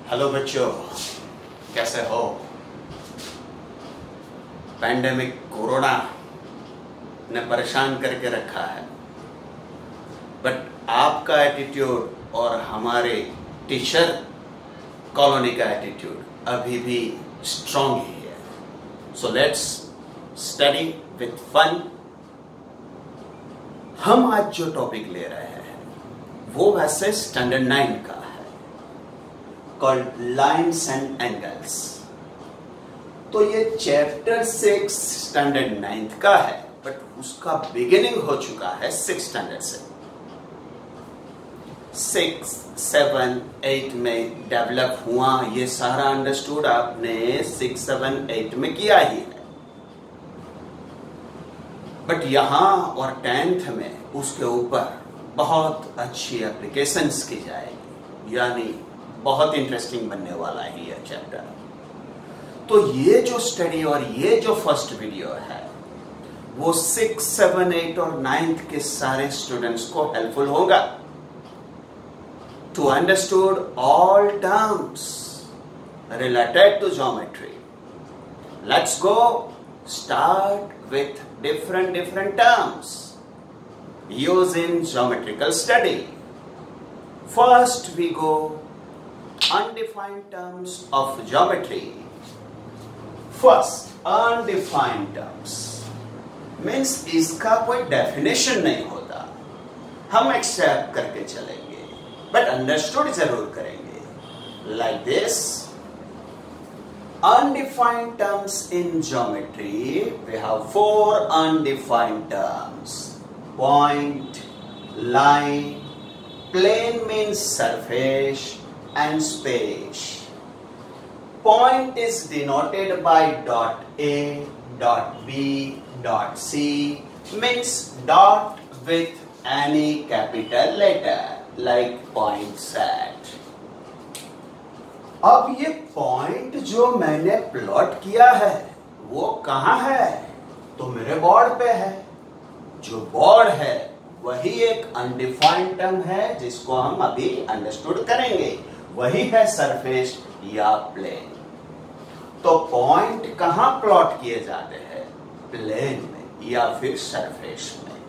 Hello बच्चों, कैसे हो? पैंडेमिक कोरोना ने परेशान करके रखा है, बट आपका एटीट्यूड और हमारे टीचर कॉलोनी का एटीट्यूड अभी भी स्ट्रांग ही है। So let's study with fun. हम आज जो टॉपिक ले रहे हैं वो वैसे स्टैंडर्ड 9 का है, कॉल्ड लाइन्स एंड एंगल्स। तो ये चैप्टर 6 स्टैंडर्ड 9 का है, बट उसका बिगिनिंग हो चुका है 6 स्टैंडर्ड से। 6, 7, 8 में डेवलप हुआ, ये सारा अंडरस्टूड आपने 6, 7, 8 में किया ही है। बट यहां और 10th में उसके ऊपर बहुत अच्छी एप्लीकेशंस की जाएगी, यानी बहुत इंटरेस्टिंग बनने वाला है यह चैप्टर। तो ये जो स्टडी और ये जो फर्स्ट वीडियो है वो 6, 7, 8 और 9th के सारे स्टूडेंट्स को हेल्पफुल होगा to understood all terms related to geometry. Let's go start with different terms used in geometrical study. First we go undefined terms of geometry. First, undefined terms means इसका कोई definition नहीं होता, हम accept करके चलेंगे, but understood जरूर करेंगे। Like this, undefined terms in geometry, we have 4 undefined terms: point, line, plane means surface, and space. Point is denoted by dot A, dot B, dot C, means dot with any capital letter, like point set. अब ये point जो मैंने plot किया है वो कहाँ है? तो मेरे बोर्ड पे है। जो बोर्ड है वही एक अनडिफाइंड टर्म है जिसको हम अभी अंडरस्टूड करेंगे, वही है सरफेस या प्लेन। तो पॉइंट कहाँ प्लॉट किए जाते हैं? प्लेन में या फिर सरफेस में।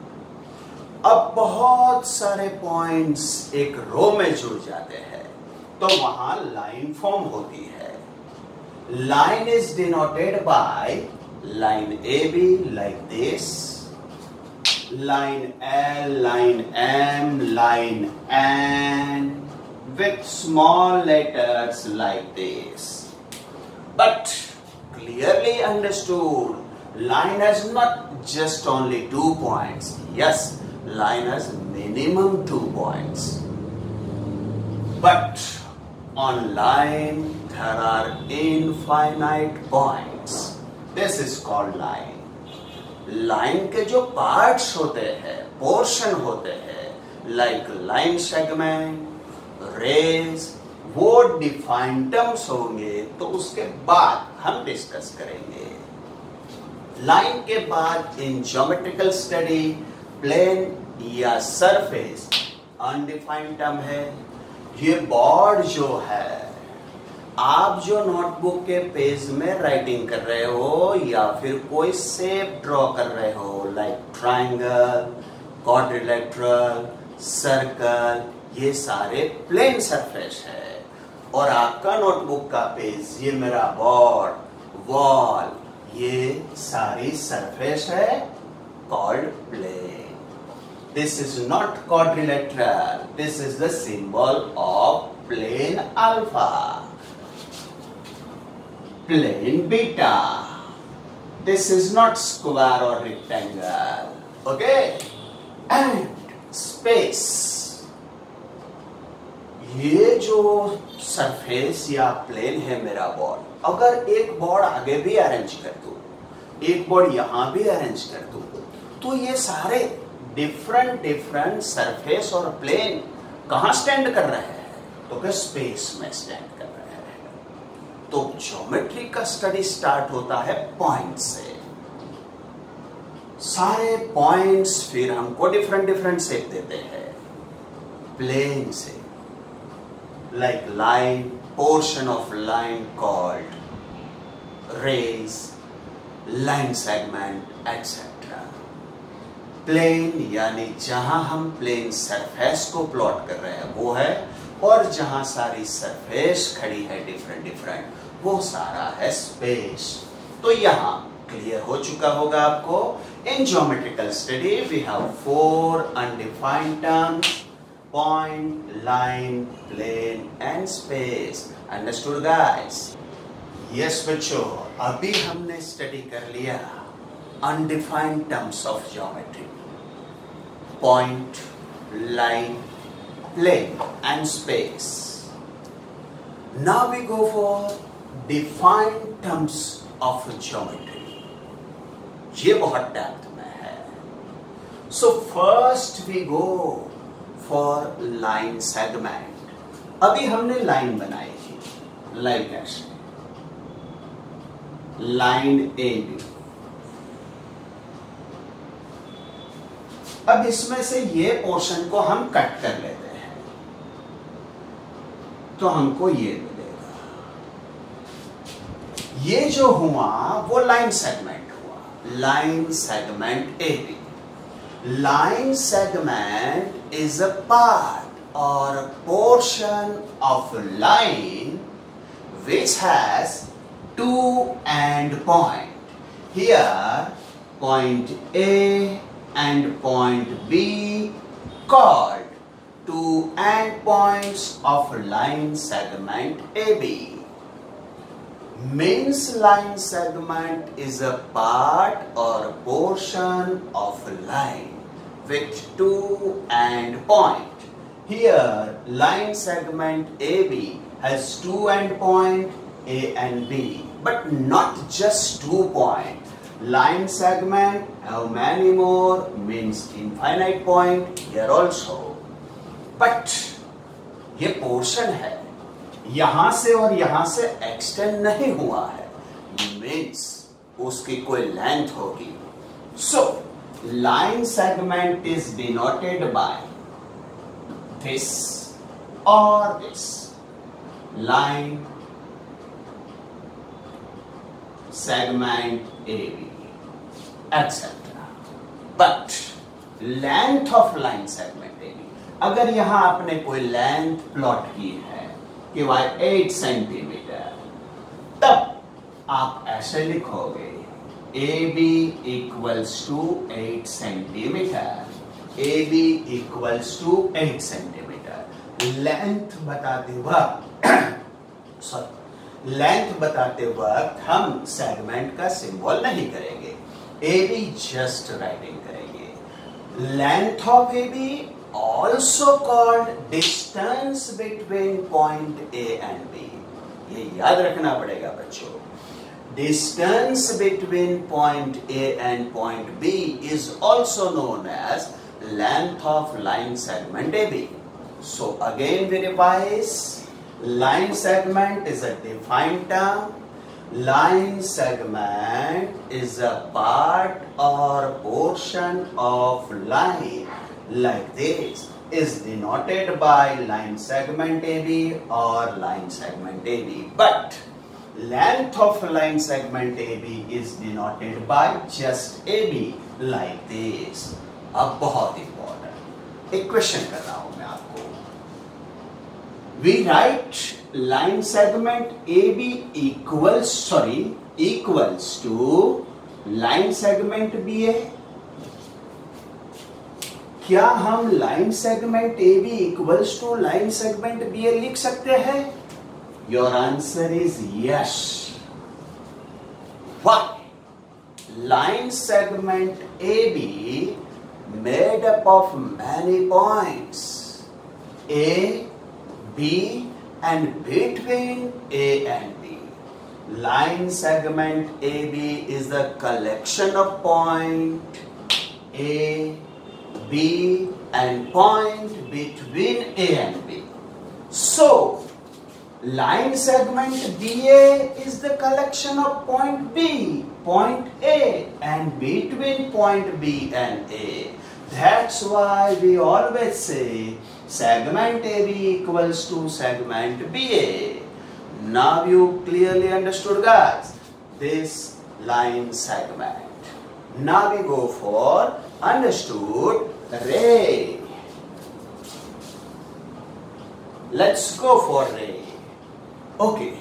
अब बहुत सारे पॉइंट्स एक रो में जुड़ जाते हैं तो वहां लाइन फॉर्म होती है। Line is denoted by line A B like this, line L, line M, line N with small letters like this. But clearly understood, line has not just only 2 points. Yes, line has minimum 2 points. But on line there are infinite points. This is called line. Line के जो parts होते हैं, portion होते हैं, like line segment, rays, वो defined terms होंगे तो उसके बाद हम डिस्कस करेंगे। लाइन के बाद इन ज्योमेट्रिकल स्टडी प्लेन या सरफेस अनडिफाइंड टर्म है। ये बोर्ड जो है, आप जो नोटबुक के पेज में राइटिंग कर रहे हो या फिर कोई शेप ड्रॉ कर रहे हो, लाइक ट्रायंगल, क्वाड्रिलेटरल, सर्कल, ये सारे प्लेन सरफेस है। और आपका नोटबुक का पेज, ये मेरा बोर्ड, वॉल, ये सारी सरफेस है called plane. This is not quadrilateral, this is the symbol of plane alpha, plane beta. This is not square और रेक्टेंगल। ओके, एंड स्पेस, ये जो सरफेस या प्लेन है मेरा बोर्ड, अगर एक बोर्ड आगे भी अरेंज कर दूं, एक बोर्ड यहां भी अरेंज कर दूं, तो ये सारे डिफरेंट सरफेस और प्लेन कहां स्टैंड कर रहे हैं? तो क्या स्पेस में स्टैंड कर रहे हैं। तो ज्योमेट्री का स्टडी स्टार्ट होता है पॉइंट से। सारे पॉइंट्स फिर हमको डिफरेंट शेप देते हैं। प्लेन से like line, portion of line called rays, line segment, etc. Plane यानी जहां हम प्लेन सरफेस को प्लॉट कर रहे हैं वो है, और जहां सारी सरफेस खड़ी है डिफरेंट डिफरेंट, वो सारा है स्पेस। तो यहां क्लियर हो चुका होगा आपको। In geometrical study we have 4 undefined terms: point, line, plane and space. Understood guys? Yes बच्चों, अभी हमने स्टडी कर लिया undefined terms of geometry: point, line, plane and space. Now we go for defined terms of geometry. ये बहुत depth में है. So first we go for line segment. अभी हमने लाइन बनाई थी, लाइन ऐसे, लाइन AB. अब इसमें से ये पोर्शन को हम कट कर लेते हैं तो हमको ये मिलेगा। ये जो हुआ वो लाइन सेगमेंट हुआ, line segment AB. Line segment is a part or portion of line which has two end point. Here point A and point B called two end points of line segment AB. Means line segment is a part or portion of line with two end point. Here line segment AB has two end point A and B, but not just 2 points. Line segment have many more, means infinite point here also. But ये portion है, यहां से और यहां से extend नहीं हुआ है, मीन्स उसकी कोई लेंथ होगी. So line segment is denoted by this or this. Line segment AB, etc. But length of line segment AB, अगर यहां आपने कोई लेंथ प्लॉट की है कि y 8 सेंटीमीटर, तब आप ऐसे लिखोगे AB equals to 8 centimetre, AB equals to 8 centimetre. Length बताते वक्त सॉरी लेंथ बताते वक्त हम सेगमेंट का सिंबल नहीं करेंगे, AB जस्ट राइटिंग करेंगे. Length of AB also called distance between point A and B. ये याद रखना पड़ेगा बच्चों. Distance between point A and point B is also known as length of line segment AB. So again we revise. Line segment is a defined term. Line segment is a part or portion of line like this is denoted by line segment AB or line segment AB. But length of line segment AB is denoted by just AB like this. अब बहुत important एक question कर रहा हूं मैं आपको. We write line segment AB equals to line segment BA. क्या हम line segment AB equals to line segment BA लिख सकते हैं? Your answer is yes. Why? Line segment AB made up of many points. A, B and between A and B. Line segment AB is the collection of point A, B and point between A and B. So, line segment BA is the collection of point B, point A and between point B and A. That's why we always say segment AB equals to segment BA. Now you clearly understood, guys, this line segment. Now we go for understood ray. Let's go for ray. Okay,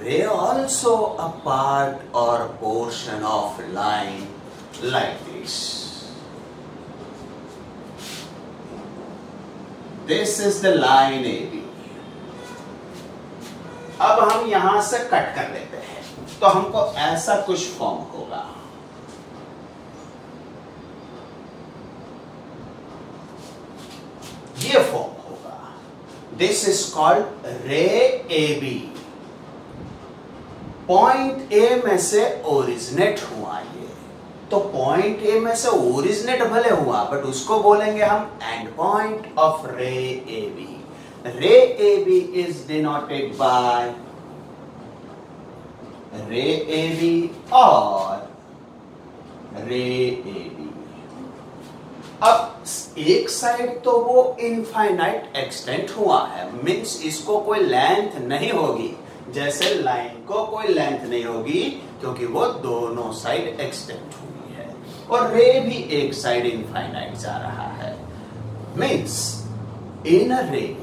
ray also a part or portion of line like this. This is the line AB. अब हम यहां से cut कर लेते हैं तो हमको ऐसा कुछ फॉर्म होगा। ये फॉर्म होगा। दिस इज कॉल्ड रे AB। पॉइंट ए में से ओरिजिनेट हुआ ये, तो पॉइंट ए में से ओरिजिनेट भले हुआ बट उसको बोलेंगे हम एंड पॉइंट ऑफ रे AB। रे AB is denoted by रे AB or रे AB। अब एक साइड तो वो इनफाइनाइट एक्सटेंट हुआ है, मीन्स इसको कोई लेंथ नहीं होगी, जैसे लाइन को कोई लेंथ नहीं होगी क्योंकि वो दोनों साइड एक्सटेंट हुई है, और रे भी एक साइड इनफाइनाइट जा रहा है। मीन्स इन अ रे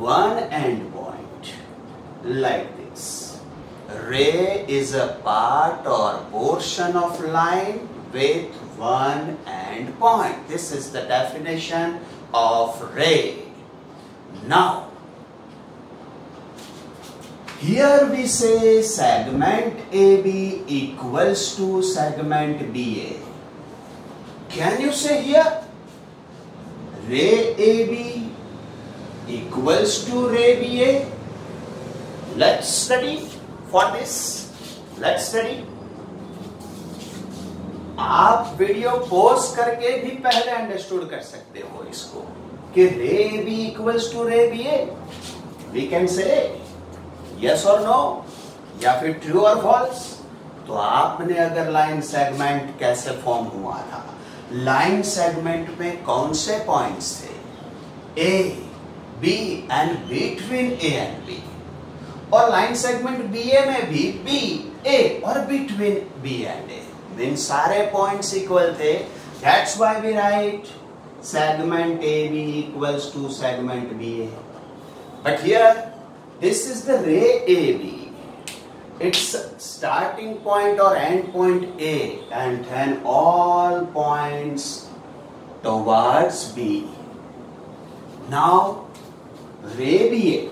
one end point like this. Ray is a part or portion of line with one end point. This is the definition of ray. Now, here we say segment AB equals to segment BA. Can you say here ray AB equals to ray BA? Let's study for this. Let's study. आप video pause करके भी पहले understood कर सकते हो इसको कि रे AB equals to ray BA. We can say yes or no, या फिर true or false. तो आपने अगर लाइन सेगमेंट कैसे फॉर्म हुआ था, लाइन सेगमेंट में कौन से पॉइंट्स थे? A, B and between A and B, और लाइन सेगमेंट BA में भी B, A और between B and A, इन सारे पॉइंट्स इक्वल थे। That's why we write segment AB equals to segment BA. But here this is the ray AB. Its starting point or end point A and then all points towards B. Now ray BA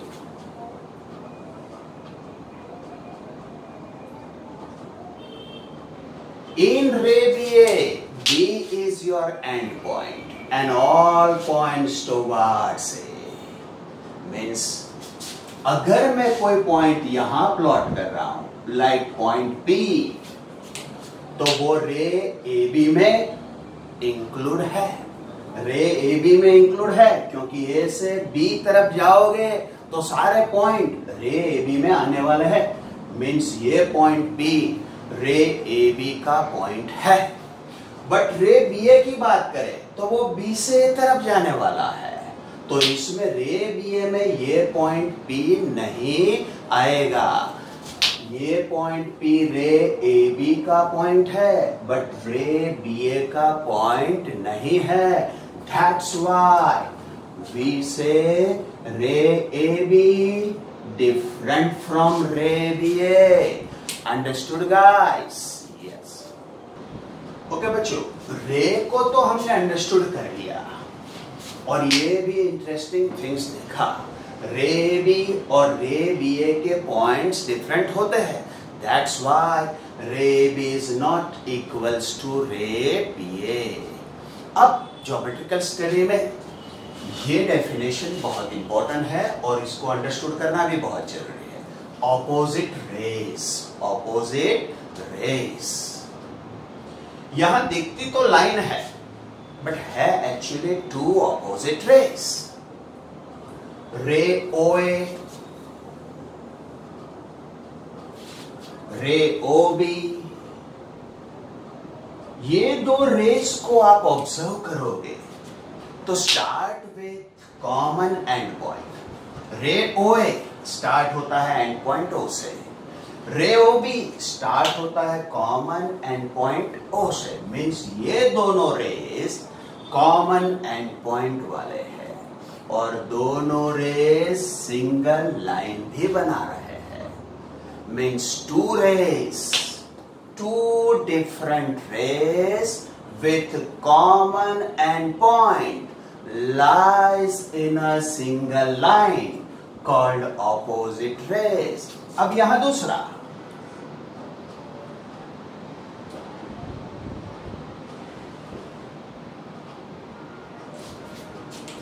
in ray BA, B is your end point and all points towards A. Means अगर मैं कोई point यहां plot कर रहा हूं like point P, तो वो रे AB में इंक्लूड है। रे AB में इंक्लूड है क्योंकि A से B तरफ जाओगे तो सारे पॉइंट रे AB में आने वाले हैं। मीन्स ये पॉइंट B रे AB का पॉइंट है। बट रे BA की बात करें तो वो B से A तरफ जाने वाला है, तो इसमें रे BA में ये पॉइंट P नहीं आएगा। ये पॉइंट P रे AB का पॉइंट है बट रे BA का पॉइंट नहीं है। That's why we say ray AB different from ray BA. Understood, guys? Yes. Okay, बच्चों, रे को तो हमने अंडरस्टूड कर लिया और ये भी इंटरेस्टिंग थिंग्स देखा। रे B और रे BA के पॉइंट्स डिफरेंट होते हैं। That's why रे B is not equals to रे BA. अब ज्योमेट्रिकल स्टडी में ये डेफिनेशन बहुत इंपॉर्टेंट है और इसको अंडरस्टूड करना भी बहुत जरूरी है। Opposite rays, opposite rays. यहां दिखती तो लाइन है बट है actually two opposite rays. Ray OA, रे OB, ये दो रेस को आप ऑब्जर्व करोगे तो start with common end point. रे OA स्टार्ट होता है एंड पॉइंट O से, रे OB स्टार्ट होता है कॉमन एंड पॉइंट O से। मीन्स ये दोनों रेस कॉमन एंड पॉइंट वाले हैं और दोनों रेस सिंगल लाइन भी बना रहे हैं। Means two rays, two different rays with common endpoint lies in a single line called opposite rays। अब यहां दूसरा,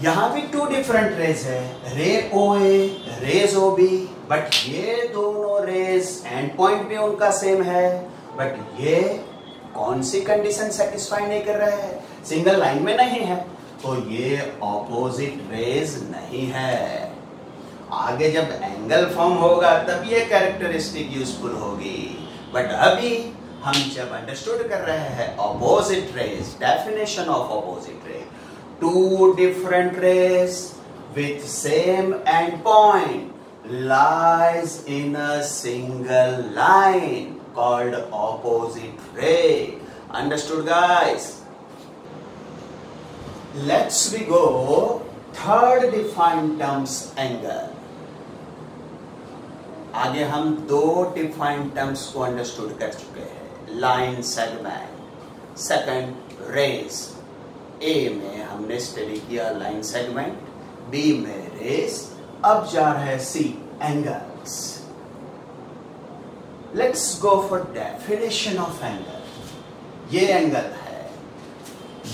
यहां भी टू डिफरेंट रेज है, रे OA, रेज OB, बट ये दोनों रेज एंड पॉइंट भी उनका सेम है, बट ये कौन सी कंडीशन सेटिस्फाई नहीं कर रहे हैं, सिंगल लाइन में नहीं है, तो ये ऑपोजिट रेज नहीं है। आगे जब एंगल फॉर्म होगा तब ये कैरेक्टरिस्टिक यूजफुल होगी, बट अभी हम जब अंडरस्टूड कर रहे हैं opposite rays, definition of opposite rays, two different rays with same end point lies in a single line called opposite ray। Understood guys? Let's we go third defined terms angle। आगे हम दो defined terms को understood कर चुके हैं, line segment, second rays. A में हमने study किया लाइन सेगमेंट, बी में रेस, अब जा रहे हैं C angles. Let's go for definition of angle। ये एंगल है,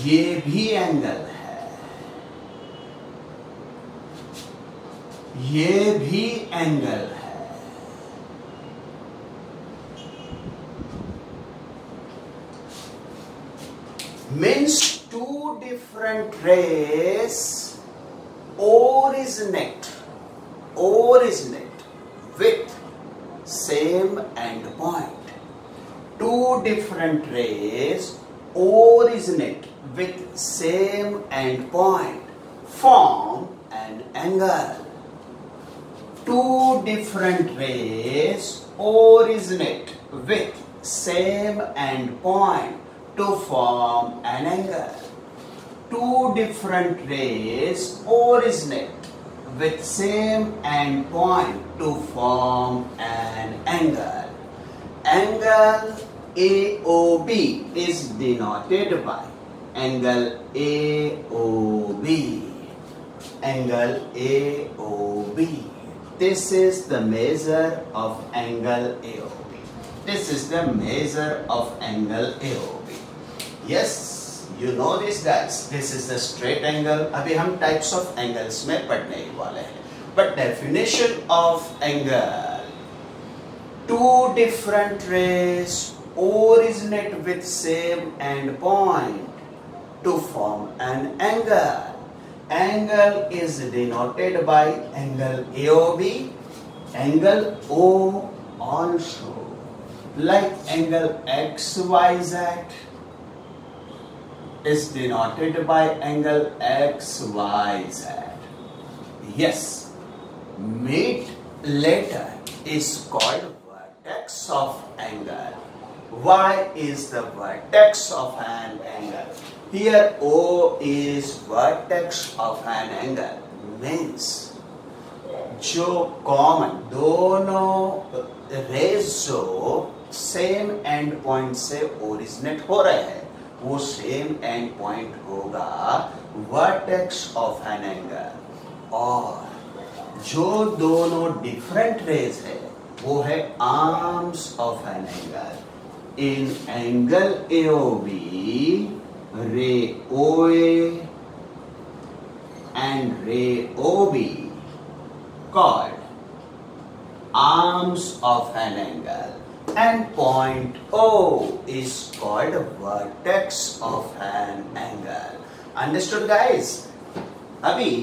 ये भी एंगल है, ये भी एंगल है। Means two different rays originate with same end point। Two different rays originate with same end point form an angle। Two different rays originate with same end point to form an angle। Two different rays originate with same end point to form an angle। Angle AOB is denoted by angle AOB। Angle AOB, this is the measure of angle AOB। This is the measure of angle AOB। Yes, you know this guys, this is the straight angle। अभी हम types of angles में पढ़ने ही वाले हैं, but definition of angle, two different rays originate with same end point to form an angle। Angle is denoted by angle AOB, angle O also, like angle XYZ is denoted by angle XYZ। Yes, mid letter is called vertex of angle। Y is the vertex of an angle। Here O is vertex of an angle। Means जो common दोनों raise जो same end point से originate हो रहे हैं, वो same end point होगा vertex of an angle. और जो दोनों डिफरेंट रेज है वो है arms of an angle. In angle AOB, रे OA and ray OB called arms of an angle, and point O is called vertex of an angle। Understood guys? अभी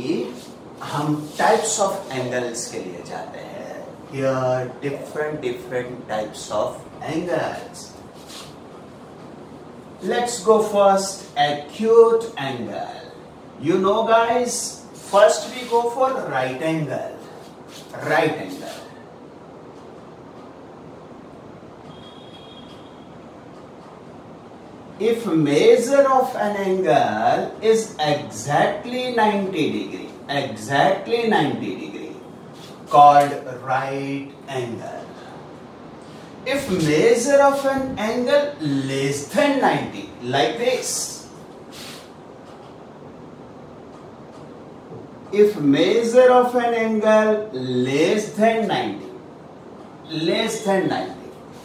हम types of angles के लिए जाते हैं। Here different types of angles। Let's go first acute angle। You know guys, First we go for right angle. Right angle. If measure of an angle is exactly 90 degree, exactly 90 degree, called right angle. If measure of an angle less than 90, like this. If measure of an angle less than 90,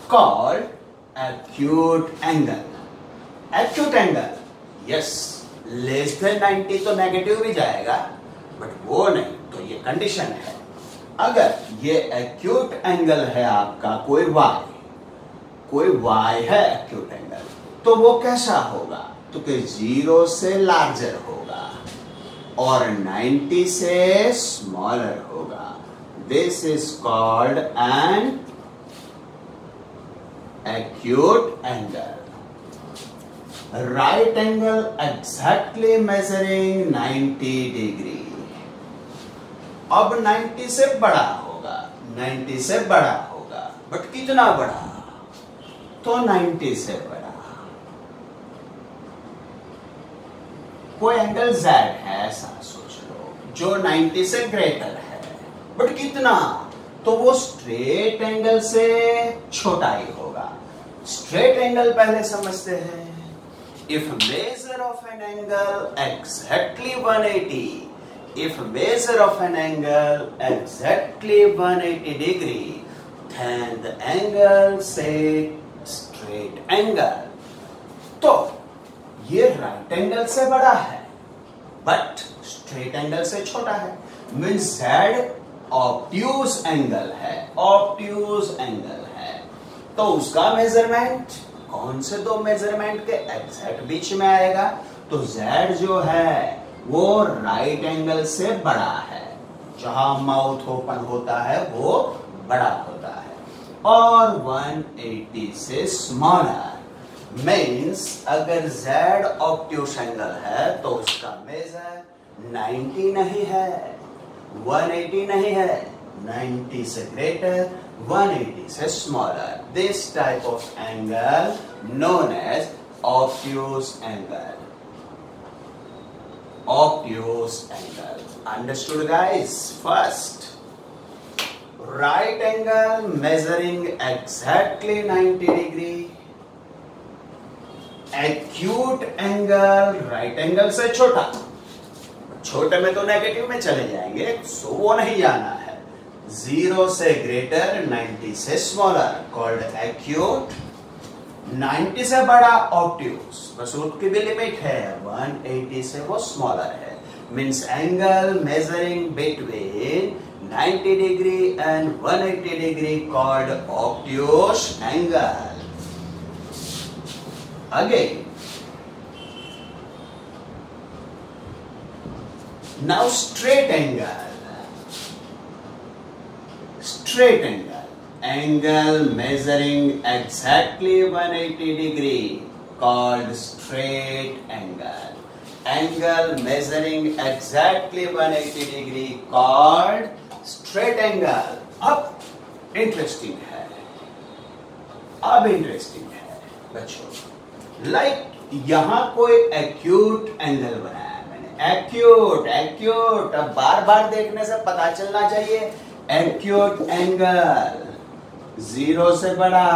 called acute angle. Acute angle, yes, less than 90 तो negative भी जाएगा, but वो नहीं, तो ये condition है। अगर ये एक्यूट एंगल है आपका कोई y है एक्यूट एंगल, तो वो कैसा होगा? तो कि 0 से लार्जर होगा और 90 से स्मॉलर होगा। This is called an acute angle. Right angle exactly measuring 90 degree. अब 90 से बड़ा होगा, 90 से बड़ा होगा, बट कितना बड़ा? तो 90 से बड़ा। कोई एंगल Z है ऐसा सोच लो, जो 90 से ग्रेटर है, बट कितना? तो वो स्ट्रेट एंगल से छोटा ही होगा। स्ट्रेट एंगल पहले समझते हैं। If measure of an angle exactly 180, if measure of an angle exactly 180 degree, then the angle say straight angle. तो ये right angle से बड़ा है, but straight angle से छोटा है। Means Z obtuse angle है, obtuse angle है। तो उसका मेजरमेंट कौन से दो मेजरमेंट के एग्जैक्ट बीच में आएगा? तो Z जो है वो राइट एंगल से बड़ा है, जहां माउथ ओपन होता है वो बड़ा होता है, और 180 से स्मॉलर। मीन्स अगर Z ऑब्ट्यूस एंगल है तो उसका मेजर 90 नहीं है, 180 नहीं है, 90 से ग्रेटर, 180 से smaller. This type of angle known as obtuse angle. Obtuse angle. Understood, guys? First, right angle measuring exactly 90 degree. Acute angle right angle से छोटा, छोटे में तो नेगेटिव में चले जाएंगे, सो वो नहीं जाना है। 0 से ग्रेटर, 90 से स्मॉलर, कॉल्ड एक्यूट। 90 से बड़ा ऑब्ट्यूस, बस उसकी भी लिमिट है, 180 से वो स्मॉलर है। Means angle measuring between 90 degree and 180 degree called obtuse angle. Again, now straight angle. Straight angle. Angle measuring exactly 180 degree called straight angle. Angle measuring exactly 180 degree called straight angle. अब interesting है, बच्चों। Like यहां कोई acute angle बनाया, acute. अब बार बार देखने से पता चलना चाहिए एक्यूट एंगल 0 से बड़ा,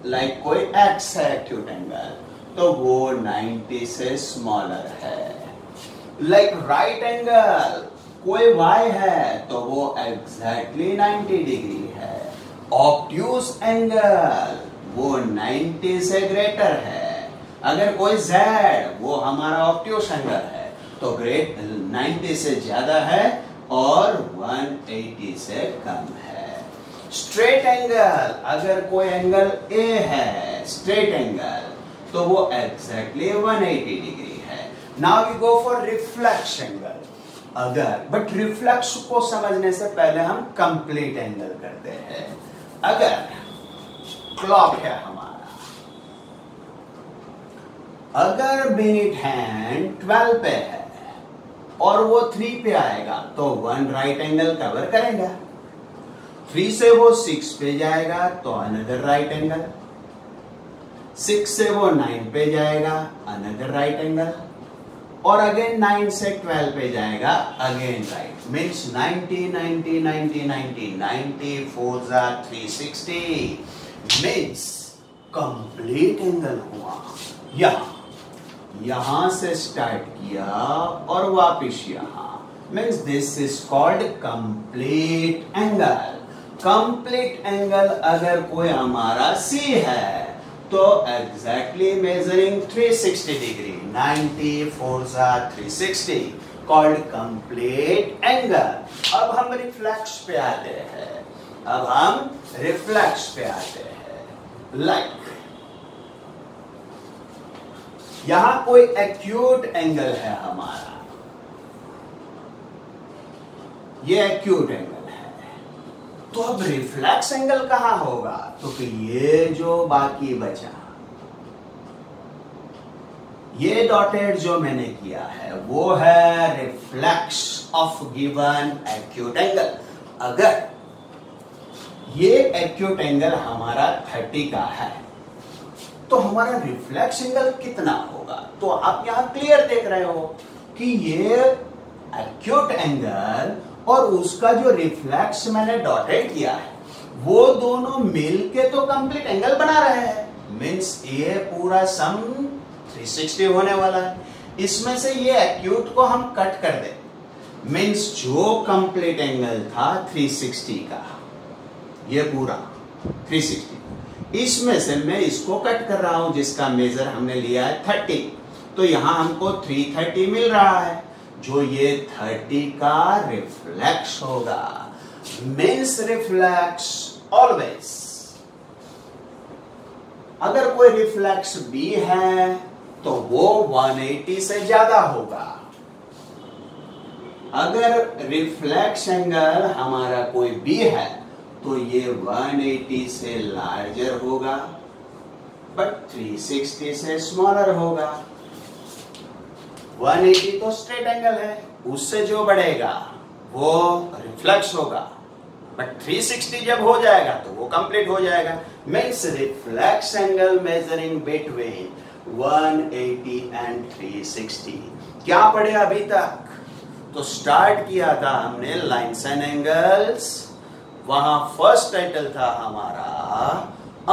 लाइक कोई एक्स है एक्यूट एंगल, तो वो 90 से स्मॉलर है। लाइक राइट एंगल कोई वाई है, तो वो एग्जैक्टली 90 डिग्री है। ऑब्ट्यूस एंगल वो 90 से ग्रेटर है। अगर कोई जेड, वो हमारा ऑब्ट्यूस एंगल है, तो ग्रेट 90 से ज्यादा है और 180 से कम है। स्ट्रेट एंगल, अगर कोई एंगल ए है स्ट्रेट एंगल, तो वो एग्जैक्टली 180 डिग्री है। Now we go for reflex angle. अगर, बट रिफ्लेक्स को समझने से पहले हम कंप्लीट एंगल करते हैं। अगर क्लॉक है हमारा, अगर मिनट हैंड 12 पे है, और वो 3 पे आएगा तो 1 राइट एंगल कवर करेगा। 3 से वो 6 पे जाएगा तो अनदर राइट एंगल। 6 से वो 9 पे जाएगा, अनदर राइट एंगल। और अगेन 9 से 12 पे जाएगा, अगेन राइट। मीन्स 90 90 90 90 90 4 जा 360 मीन्स कंप्लीट एंगल हुआ। यहां से स्टार्ट किया और वापिस यहां, means this is called complete angle. Complete angle अगर कोई हमारा सी है तो एग्जैक्टली मेजरिंग 360 डिग्री, 90 4 जा 360 कॉल्ड कंप्लीट एंगल। अब हम रिफ्लेक्स पे आते हैं, लाइक यहां कोई एक्यूट एंगल है हमारा, ये एक्यूट एंगल है, तो अब रिफ्लेक्स एंगल कहां होगा? तो कि ये जो बाकी बचा, ये डॉटेड जो मैंने किया है वो है reflex of given acute angle. अगर ये एक्यूट एंगल हमारा 30 का है तो हमारा रिफ्लेक्स एंगल कितना होगा? तो आप यहां क्लियर देख रहे हो कि ये एक्यूट एंगल और उसका जो रिफ्लेक्स मैंने डॉटेड किया है वो दोनों मिलके तो कंप्लीट एंगल बना रहे हैं। मीन्स ये पूरा सम 360 होने वाला है। इसमें से ये एक्यूट को हम कट कर दे, मीन्स जो कंप्लीट एंगल था 360 का, ये पूरा 360, इसमें से मैं इसको कट कर रहा हूं जिसका मेजर हमने लिया है 30, तो यहां हमको 330 मिल रहा है, जो ये 30 का रिफ्लेक्स होगा। मीन्स रिफ्लेक्स ऑलवेज, अगर कोई रिफ्लेक्स बी है तो वो 180 से ज्यादा होगा। अगर रिफ्लेक्स एंगल हमारा कोई बी है तो ये 180 से लार्जर होगा, बट 360 से स्मॉलर होगा। 180 तो स्ट्रेट एंगल है, उससे जो बढ़ेगा वो रिफ्लेक्स होगा, बट 360 जब हो जाएगा तो वो कंप्लीट हो जाएगा। Means reflex angle measuring between 180 and 360। क्या पढ़े अभी तक? तो स्टार्ट किया था हमने लाइन्स एंड एंगल्स, वहां फर्स्ट टाइटल था हमारा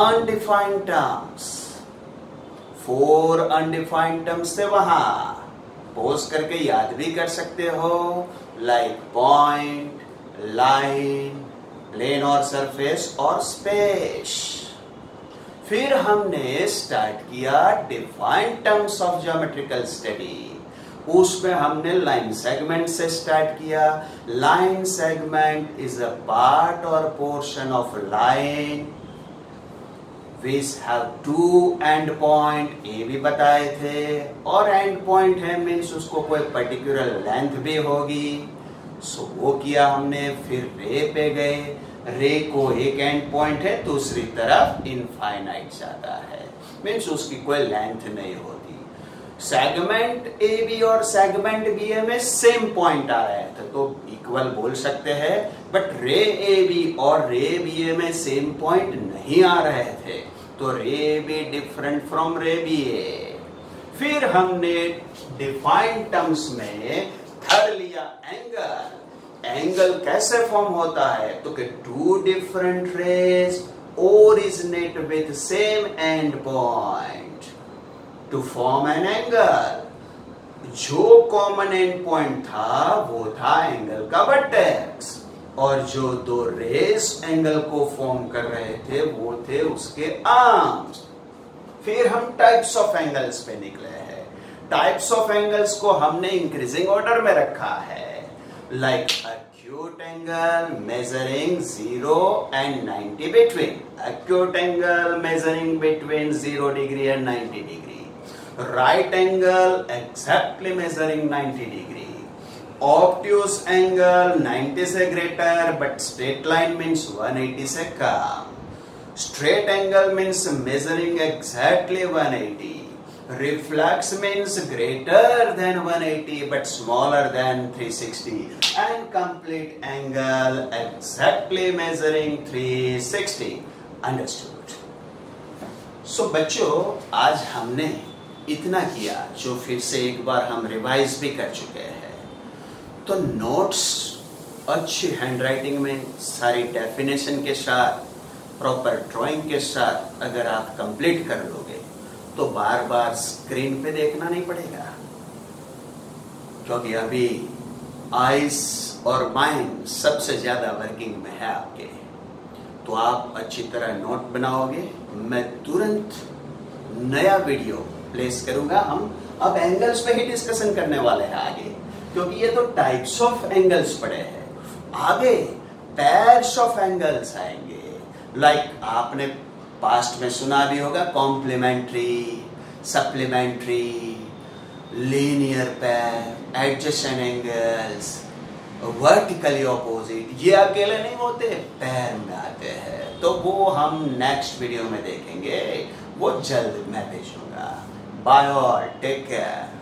अनडिफाइंड टर्म्स, 4 अनडिफाइंड टर्म्स थे, वहां पोज करके याद भी कर सकते हो, लाइक पॉइंट, लाइन, प्लेन और सरफेस और स्पेस। फिर हमने स्टार्ट किया defined terms of geometrical study, उसमें हमने लाइन सेगमेंट से स्टार्ट किया। Line segment is a part or portion of line which have 2 end point, ये भी बताए थे, और एंड पॉइंट है मीन्स उसको कोई पर्टिकुलर लेंथ भी होगी, सो वो किया हमने। फिर रे पे गए, रे को एक एंड पॉइंट है, दूसरी तरफ इनफाइनाइट जाता है, मीन्स उसकी कोई लेंथ नहीं होती। सेगमेंट ए बी और सेगमेंट बी ए में सेम पॉइंट आ रहे थे तो इक्वल बोल सकते हैं, बट रे ए बी और रे बी ए में सेम पॉइंट नहीं आ रहे थे, तो ray B different from ray B A. फिर हमने डिफाइंड टर्म्स में थर्ड लिया एंगल। एंगल कैसे फॉर्म होता है? तो कि 2 different rays originate with same end point to form an angle. जो कॉमन एंड पॉइंट था वो था एंगल का वर्टेक्स, और जो 2 रेज एंगल को फॉर्म कर रहे थे वो थे उसके आर्म्स। फिर हम टाइप्स ऑफ एंगल्स पे निकले हैं। टाइप्स ऑफ एंगल्स को हमने इंक्रीजिंग ऑर्डर में रखा है, like acute angle measuring 0 and 90 between, acute angle measuring between 0 degree and 90 degree, right angle exactly measuring 90 degree, obtuse angle 90 से greater but straight line means 180 से कम, straight angle means measuring exactly 180, Reflex means greater than 180 but smaller than 360. And complete angle exactly measuring 360. Understood? So बच्चों, आज हमने इतना किया जो फिर से एक बार हम रिवाइज भी कर चुके हैं। तो नोट्स अच्छी हैंडराइटिंग में सारी डेफिनेशन के साथ, प्रॉपर ड्राइंग के साथ अगर आप कंप्लीट कर लोगे तो बार बार स्क्रीन पे देखना नहीं पड़ेगा, क्योंकि अभी आइज और माइंड सबसे ज्यादा वर्किंग में है आपके। तो आप अच्छी तरह नोट बनाओगे। मैं तुरंत नया वीडियो प्लेस करूंगा। हम अब एंगल्स पे ही डिस्कशन करने वाले हैं आगे, क्योंकि ये तो टाइप्स ऑफ एंगल्स पड़े हैं। आगे पैर्स ऑफ एंगल्स आएंगे। लाइक आपने पास्ट में सुना भी होगा, कॉम्प्लीमेंट्री, सप्लीमेंट्री, लीनियर पैर, एडजेसेंट एंगल्स, वर्टिकली ऑपोजिट। ये अकेले नहीं होते, पैर में आते हैं। तो वो हम नेक्स्ट वीडियो में देखेंगे, वो जल्द मैं भेजूंगा। Bye all, take care.